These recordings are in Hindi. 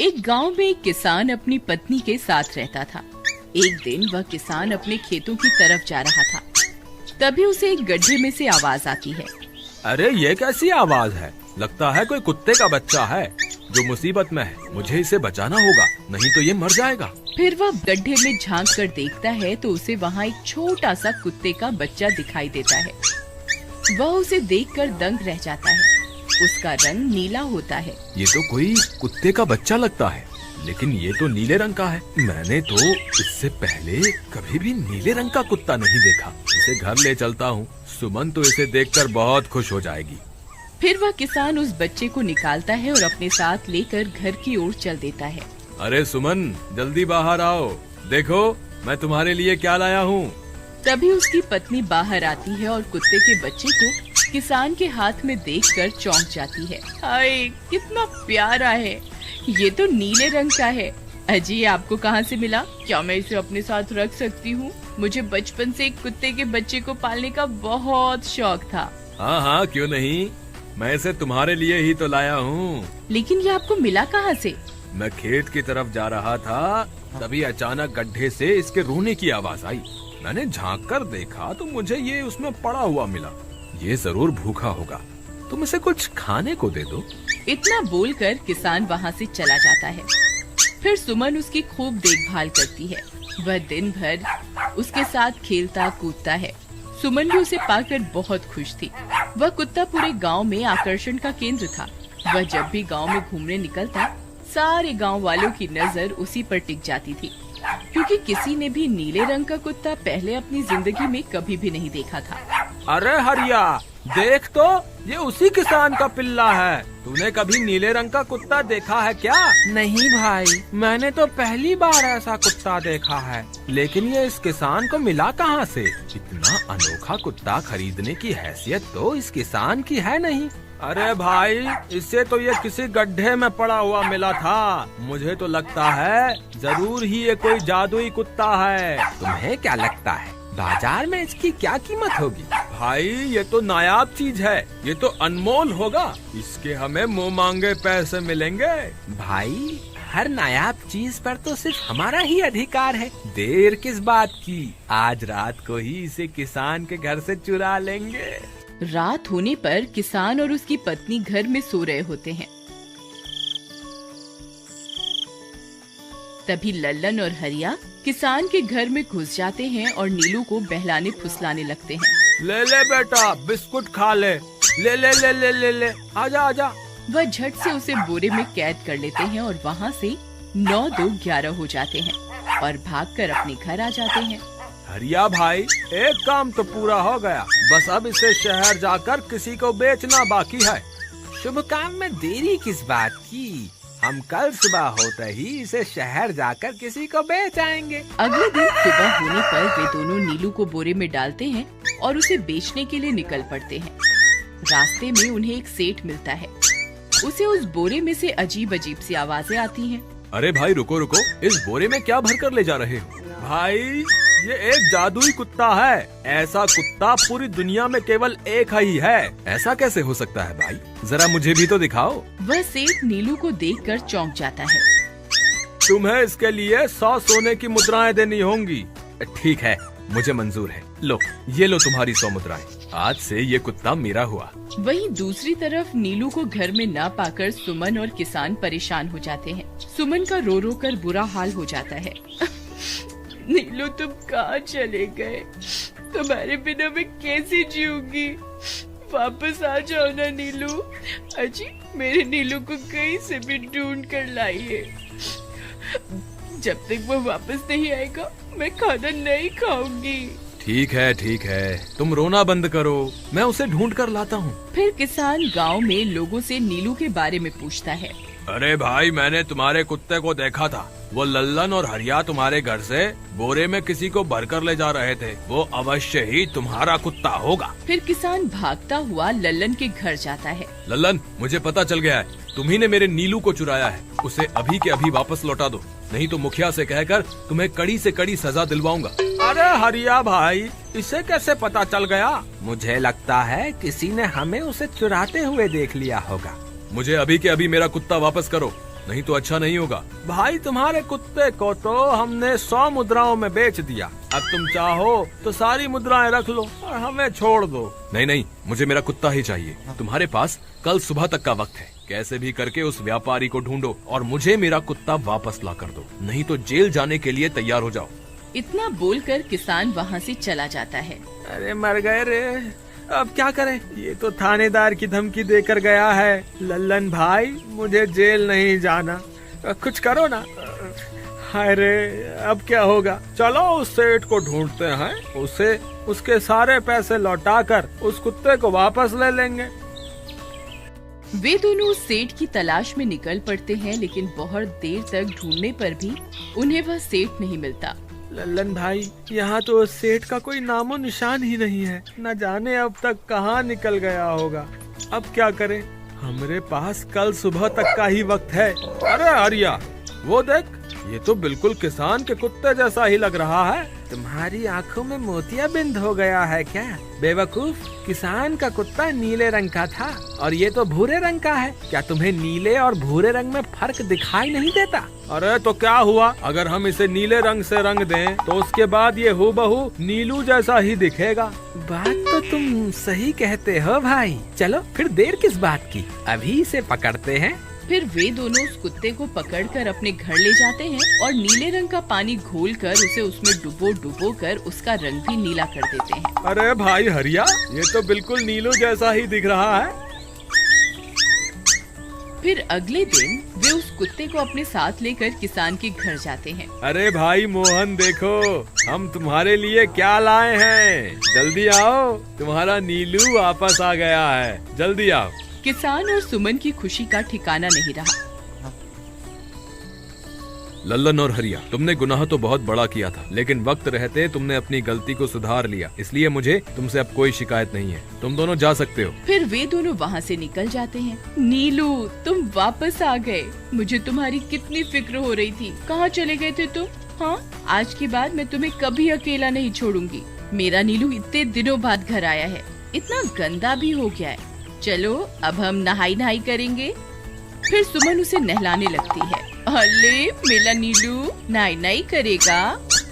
एक गांव में एक किसान अपनी पत्नी के साथ रहता था। एक दिन वह किसान अपने खेतों की तरफ जा रहा था। तभी उसे एक गड्ढे में से आवाज आती है। अरे ये कैसी आवाज है? लगता है कोई कुत्ते का बच्चा है जो मुसीबत में है। मुझे इसे बचाना होगा, नहीं तो ये मर जाएगा। फिर वह गड्ढे में झांक कर देखता है तो उसे वहाँ एक छोटा सा कुत्ते का बच्चा दिखाई देता है। वह उसे देखकर दंग रह जाता है। उसका रंग नीला होता है। ये तो कोई कुत्ते का बच्चा लगता है, लेकिन ये तो नीले रंग का है। मैंने तो इससे पहले कभी भी नीले रंग का कुत्ता नहीं देखा। इसे घर ले चलता हूँ, सुमन तो इसे देखकर बहुत खुश हो जाएगी। फिर वह किसान उस बच्चे को निकालता है और अपने साथ लेकर घर की ओर चल देता है। अरे सुमन, जल्दी बाहर आओ, देखो मैं तुम्हारे लिए क्या लाया हूँ। तभी उसकी पत्नी बाहर आती है और कुत्ते के बच्चे को किसान के हाथ में देखकर चौंक जाती है। हाय, कितना प्यारा है, ये तो नीले रंग का है। अजी, ये आपको कहाँ से मिला? क्या मैं इसे अपने साथ रख सकती हूँ? मुझे बचपन से एक कुत्ते के बच्चे को पालने का बहुत शौक था। हाँ हाँ, क्यों नहीं, मैं इसे तुम्हारे लिए ही तो लाया हूँ। लेकिन ये आपको मिला कहाँ से? मैं खेत की तरफ जा रहा था, तभी अचानक गड्ढे से इसके रोने की आवाज आई। मैंने झांक कर देखा तो मुझे ये उसमें पड़ा हुआ मिला। ये जरूर भूखा होगा, तुम इसे कुछ खाने को दे दो। इतना बोलकर किसान वहाँ से चला जाता है। फिर सुमन उसकी खूब देखभाल करती है। वह दिन भर उसके साथ खेलता कूदता है। सुमन भी उसे पाकर बहुत खुश थी। वह कुत्ता पूरे गांव में आकर्षण का केंद्र था। वह जब भी गांव में घूमने निकलता, सारे गांव वालों की नजर उसी पर टिक जाती थी, क्योंकि किसी ने भी नीले रंग का कुत्ता पहले अपनी जिंदगी में कभी भी नहीं देखा था। अरे हरिया, देख तो, ये उसी किसान का पिल्ला है। तूने कभी नीले रंग का कुत्ता देखा है क्या? नहीं भाई, मैंने तो पहली बार ऐसा कुत्ता देखा है। लेकिन ये इस किसान को मिला कहाँ से? इतना अनोखा कुत्ता खरीदने की हैसियत तो इस किसान की है नहीं। अरे भाई, इससे तो ये किसी गड्ढे में पड़ा हुआ मिला था। मुझे तो लगता है जरूर ही ये कोई जादुई कुत्ता है। तुम्हें क्या लगता है, बाजार में इसकी क्या कीमत होगी? भाई, ये तो नायाब चीज है, ये तो अनमोल होगा। इसके हमें मुंह मांगे पैसे मिलेंगे। भाई, हर नायाब चीज पर तो सिर्फ हमारा ही अधिकार है। देर किस बात की, आज रात को ही इसे किसान के घर से चुरा लेंगे। रात होने पर किसान और उसकी पत्नी घर में सो रहे होते हैं। तभी लल्लन और हरिया किसान के घर में घुस जाते हैं और नीलू को बहलाने फुसलाने लगते हैं। ले ले बेटा, बिस्कुट खा ले, ले ले ले ले ले ले, आजा आजा। वह झट से उसे बोरे में कैद कर लेते हैं और वहाँ से 9-2-11 हो जाते हैं और भागकर अपने घर आ जाते हैं। हरिया भाई, एक काम तो पूरा हो गया, बस अब इसे शहर जाकर किसी को बेचना बाकी है। शुभ काम में देरी किस बात की, हम कल सुबह होते ही इसे शहर जाकर किसी को बेच आएंगे। अगले दिन सुबह होने पर वे दोनों नीलू को बोरे में डालते हैं और उसे बेचने के लिए निकल पड़ते हैं। रास्ते में उन्हें एक सेठ मिलता है। उसे उस बोरे में से अजीब अजीब सी आवाजें आती हैं। अरे भाई, रुको रुको, इस बोरे में क्या भर कर ले जा रहे हो? भाई, ये एक जादुई कुत्ता है। ऐसा कुत्ता पूरी दुनिया में केवल एक ही है। ऐसा कैसे हो सकता है भाई? जरा मुझे भी तो दिखाओ। वह सेठ नीलू को देखकर चौंक जाता है। तुम्हें इसके लिए 100 सोने की मुद्राएं देनी होंगी। ठीक है, मुझे मंजूर है। लो, ये लो तुम्हारी 100 मुद्राएं। आज से ये कुत्ता मेरा हुआ। वहीं दूसरी तरफ नीलू को घर में न पाकर सुमन और किसान परेशान हो जाते हैं। सुमन का रो रो कर बुरा हाल हो जाता है। नीलू, तुम कहाँ चले गए? तुम्हारे बिना मैं कैसे जीऊंगी? वापस आ जाओ ना नीलू। अजी, मेरे नीलू को कहीं से भी ढूंढ कर लाइए। जब तक वो वापस नहीं आएगा, मैं खाना नहीं खाऊंगी। ठीक है, तुम रोना बंद करो, मैं उसे ढूंढ कर लाता हूँ। फिर किसान गांव में लोगों से नीलू के बारे में पूछता है। अरे भाई, मैंने तुम्हारे कुत्ते को देखा था। वो लल्लन और हरिया तुम्हारे घर से बोरे में किसी को भरकर ले जा रहे थे। वो अवश्य ही तुम्हारा कुत्ता होगा। फिर किसान भागता हुआ लल्लन के घर जाता है। लल्लन, मुझे पता चल गया है, तुम्ही ने मेरे नीलू को चुराया है। उसे अभी के अभी वापस लौटा दो, नहीं तो मुखिया से कहकर तुम्हें कड़ी से कड़ी सजा दिलवाऊंगा। अरे हरिया भाई, इसे कैसे पता चल गया? मुझे लगता है किसी ने हमें उसे चुराते हुए देख लिया होगा। मुझे अभी के अभी मेरा कुत्ता वापस करो, नहीं तो अच्छा नहीं होगा। भाई तुम्हारे कुत्ते को तो हमने 100 मुद्राओं में बेच दिया। अब तुम चाहो तो सारी मुद्राएं रख लो और हमें छोड़ दो। नहीं नहीं, मुझे मेरा कुत्ता ही चाहिए। तुम्हारे पास कल सुबह तक का वक्त है। कैसे भी करके उस व्यापारी को ढूंढो और मुझे मेरा कुत्ता वापस ला कर दो, नहीं तो जेल जाने के लिए तैयार हो जाओ। इतना बोलकर किसान वहाँ से चला जाता है। अरे मर गए रे, अब क्या करें? ये तो थानेदार की धमकी देकर गया है। लल्लन भाई, मुझे जेल नहीं जाना, कुछ करो ना। हाय रे, अब क्या होगा? चलो उस सेठ को ढूंढते हैं, उसे उसके सारे पैसे लौटाकर उस कुत्ते को वापस ले लेंगे। वे दोनों उस सेठ की तलाश में निकल पड़ते हैं, लेकिन बहुत देर तक ढूंढने पर भी उन्हें वह सेठ नहीं मिलता। लल्लन भाई, यहाँ तो उस सेठ का कोई नामो निशान ही नहीं है। न जाने अब तक कहाँ निकल गया होगा। अब क्या करें? हमारे पास कल सुबह तक का ही वक्त है। अरे आर्या, वो देख, ये तो बिल्कुल किसान के कुत्ते जैसा ही लग रहा है। तुम्हारी आंखों में मोतियाबिंद हो गया है क्या? बेवकूफ, किसान का कुत्ता नीले रंग का था और ये तो भूरे रंग का है। क्या तुम्हें नीले और भूरे रंग में फर्क दिखाई नहीं देता? अरे तो क्या हुआ, अगर हम इसे नीले रंग से रंग दें तो उसके बाद ये हूबहू नीलू जैसा ही दिखेगा। बात तो तुम सही कहते हो भाई। चलो फिर देर किस बात की, अभी इसे पकड़ते हैं। फिर वे दोनों उस कुत्ते को पकड़कर अपने घर ले जाते हैं और नीले रंग का पानी घोलकर उसे उसमें डुबो कर उसका रंग भी नीला कर देते हैं। अरे भाई हरिया, ये तो बिल्कुल नीलू जैसा ही दिख रहा है। फिर अगले दिन वे उस कुत्ते को अपने साथ लेकर किसान के घर जाते हैं। अरे भाई मोहन, देखो हम तुम्हारे लिए क्या लाए हैं। जल्दी आओ, तुम्हारा नीलू वापस आ गया है, जल्दी आओ। किसान और सुमन की खुशी का ठिकाना नहीं रहा। लल्लन और हरिया, तुमने गुनाह तो बहुत बड़ा किया था, लेकिन वक्त रहते तुमने अपनी गलती को सुधार लिया, इसलिए मुझे तुमसे अब कोई शिकायत नहीं है। तुम दोनों जा सकते हो। फिर वे दोनों वहाँ से निकल जाते हैं। नीलू, तुम वापस आ गए। मुझे तुम्हारी कितनी फिक्र हो रही थी। कहाँ चले गए थे तुम? हाँ, आज के बाद मैं तुम्हें कभी अकेला नहीं छोड़ूंगी। मेरा नीलू इतने दिनों बाद घर आया है, इतना गंदा भी हो गया है। चलो अब हम नहाई करेंगे। फिर सुमन उसे नहलाने लगती है। अरे मेरा नीलू नहाई करेगा,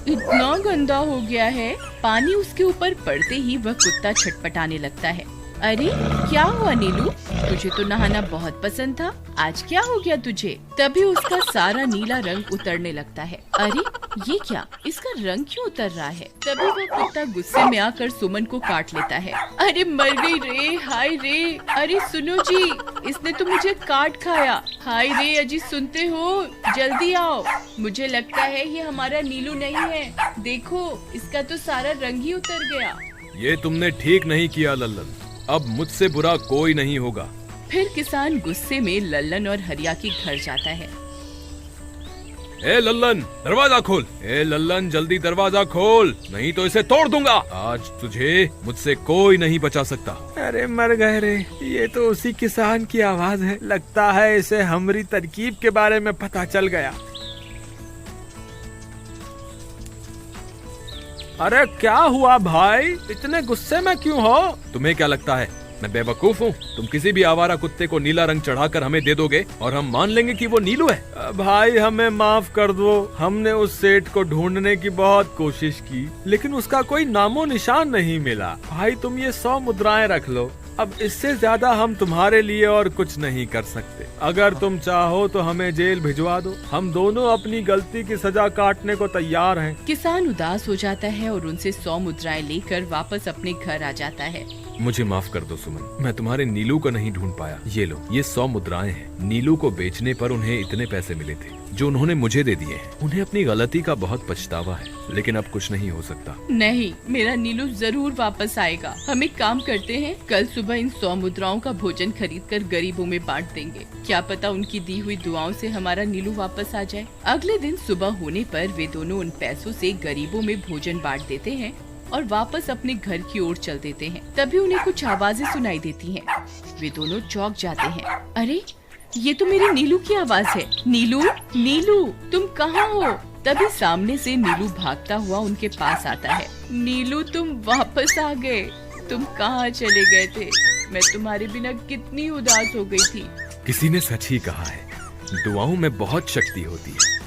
इतना गंदा हो गया है। पानी उसके ऊपर पड़ते ही वह कुत्ता छटपटाने लगता है। अरे क्या हुआ नीलू, तुझे तो नहाना बहुत पसंद था, आज क्या हो गया तुझे? तभी उसका सारा नीला रंग उतरने लगता है। अरे ये क्या, इसका रंग क्यों उतर रहा है? तभी वह कुत्ता गुस्से में आकर सुमन को काट लेता है। अरे मर गई रे, हाय रे। अरे सुनो जी, इसने तो मुझे काट खाया। हाय रे अजी, सुनते हो? जल्दी आओ, मुझे लगता है ये हमारा नीलू नहीं है। देखो, इसका तो सारा रंग ही उतर गया। ये तुमने ठीक नहीं किया लल्लन, अब मुझसे बुरा कोई नहीं होगा। फिर किसान गुस्से में लल्लन और हरिया के घर जाता है। ए लल्लन, दरवाजा खोल। ए लल्लन, जल्दी दरवाजा खोल, नहीं तो इसे तोड़ दूंगा। आज तुझे मुझसे कोई नहीं बचा सकता। अरे मर गए रे, ये तो उसी किसान की आवाज है। लगता है इसे हमारी तरकीब के बारे में पता चल गया। अरे क्या हुआ भाई, इतने गुस्से में क्यों हो? तुम्हें क्या लगता है मैं बेवकूफ हूँ? तुम किसी भी आवारा कुत्ते को नीला रंग चढ़ाकर हमें दे दोगे और हम मान लेंगे कि वो नीलू है। भाई हमें माफ कर दो, हमने उस सेठ को ढूंढने की बहुत कोशिश की, लेकिन उसका कोई नामो निशान नहीं मिला। भाई तुम ये 100 मुद्राएं रख लो, अब इससे ज्यादा हम तुम्हारे लिए और कुछ नहीं कर सकते। अगर तुम चाहो तो हमें जेल भिजवा दो, हम दोनों अपनी गलती की सजा काटने को तैयार हैं। किसान उदास हो जाता है और उनसे 100 मुद्राएं लेकर वापस अपने घर आ जाता है। मुझे माफ कर दो सुमन, मैं तुम्हारे नीलू को नहीं ढूंढ पाया। ये लो, ये 100 मुद्राएं हैं। नीलू को बेचने पर उन्हें इतने पैसे मिले थे जो उन्होंने मुझे दे दिए हैं। उन्हें अपनी गलती का बहुत पछतावा है, लेकिन अब कुछ नहीं हो सकता। नहीं, मेरा नीलू जरूर वापस आएगा। हम एक काम करते हैं, कल सुबह इन 100 मुद्राओं का भोजन खरीदकर गरीबों में बांट देंगे। क्या पता उनकी दी हुई दुआओं से हमारा नीलू वापस आ जाए। अगले दिन सुबह होने पर वे दोनों उन पैसों से गरीबों में भोजन बांट देते हैं और वापस अपने घर की ओर चल देते हैं। तभी उन्हें कुछ आवाजें सुनाई देती हैं। वे दोनों चौंक जाते हैं। अरे ये तो मेरे नीलू की आवाज है। नीलू, नीलू तुम कहाँ हो? तभी सामने से नीलू भागता हुआ उनके पास आता है। नीलू, तुम वापस आ गए। तुम कहाँ चले गए थे? मैं तुम्हारे बिना कितनी उदास हो गई थी। किसी ने सच ही कहा है, दुआओं में बहुत शक्ति होती है।